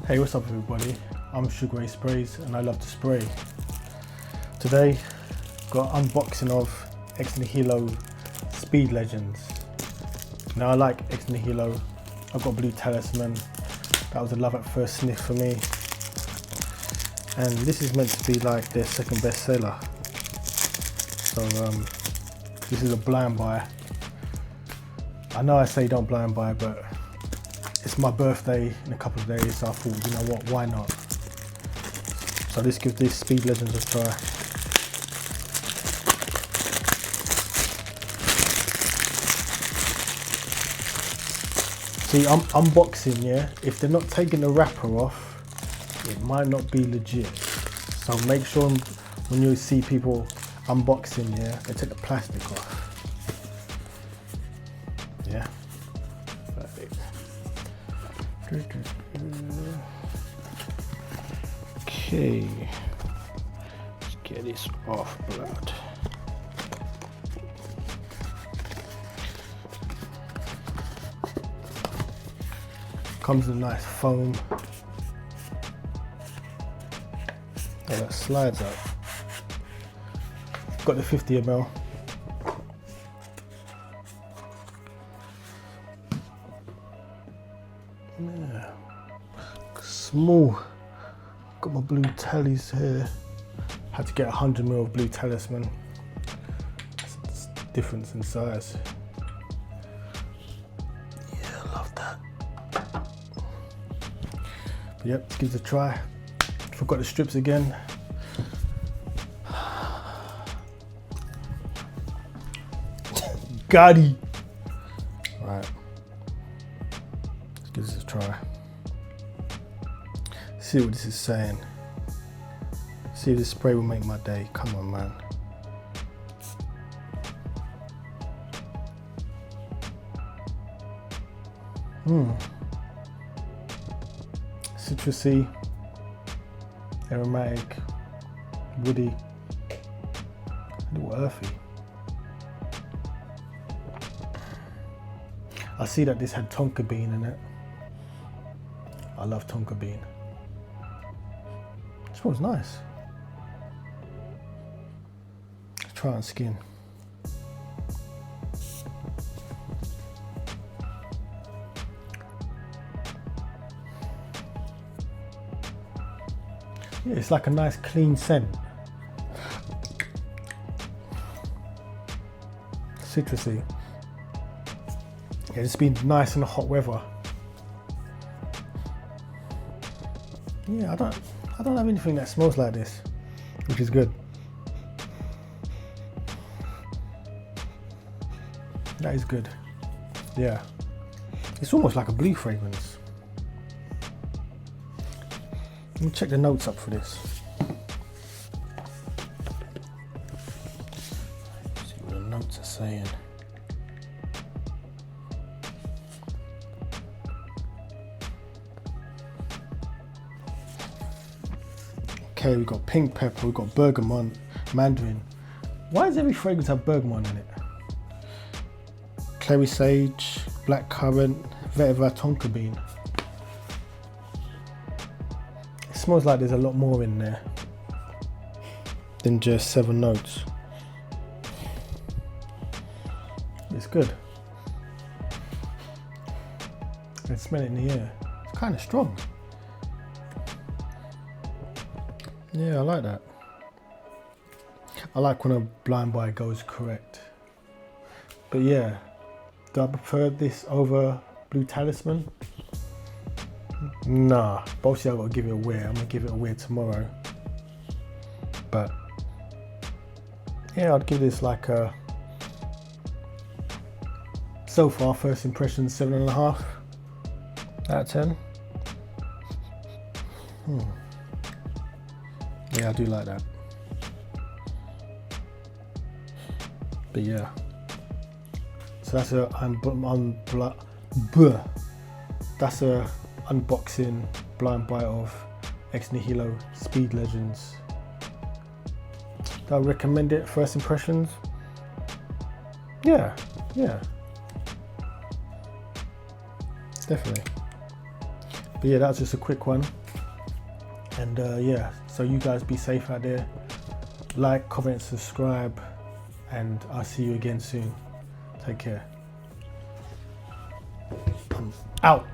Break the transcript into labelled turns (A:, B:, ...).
A: Hey, what's up everybody? I'm Sugar Ray Sprays and I love to spray. Today, got unboxing of Ex Nihilo Speed Legends. Now I like Ex Nihilo. I've got Blue Talisman. That was a love at first sniff for me. And this is meant to be like their second best seller. So this is a blind buy. I know I say don't blind buy, but it's my birthday in a couple of days, so I thought, you know what, why not? So let's give this Speed Legends a try. See, I'm unboxing, yeah? If they're not taking the wrapper off, it might not be legit. So make sure when you see people unboxing, yeah, they take the plastic off. Yeah, perfect. Okay, let's get this off, blood. Comes with a nice foam. Oh, that slides out. Got the 50 ml. Yeah. Small. Got my blue tallies here. Had to get 100 ml of Blue Talisman. That's a difference in size. Yeah, I love that. But yep, let's give it a try. Forgot the strips again. Gotti. Right. Let's give this a try. See what this is saying. See if this spray will make my day. Come on, man. Citrusy, aromatic, woody, a little earthy. I see that this had tonka bean in it. I love tonka bean. It smells nice. Let's try on skin. Yeah, it's like a nice clean scent. Citrusy. Yeah, it's been nice in the hot weather. Yeah, I don't have anything that smells like this, which is good. That is good. Yeah. It's almost like a blue fragrance. Let me check the notes up for this. See what the notes are saying. Okay, we've got pink pepper, we've got bergamot, mandarin. Why does every fragrance have bergamot in it? Clary sage, black currant, vetiver, tonka bean. It smells like there's a lot more in there than just 7 notes. It's good. I can smell it in the air. It's kind of strong. Yeah, I like that. I like when a blind buy goes correct. But yeah, do I prefer this over Blue Talisman? Nah, but obviously I've got to give it a wear. I'm gonna give it a wear tomorrow. But yeah, I'd give this like a, so far, first impression, 7.5 out of 10. Yeah, I do like that. But yeah, so that's a that's a unboxing blind buy of Ex Nihilo Speed Legends. Do I recommend it? First impressions? Yeah, definitely. But yeah, that was just a quick one. And yeah, so you guys be safe out there. Like, comment, subscribe, and I'll see you again soon. Take care. I'm out.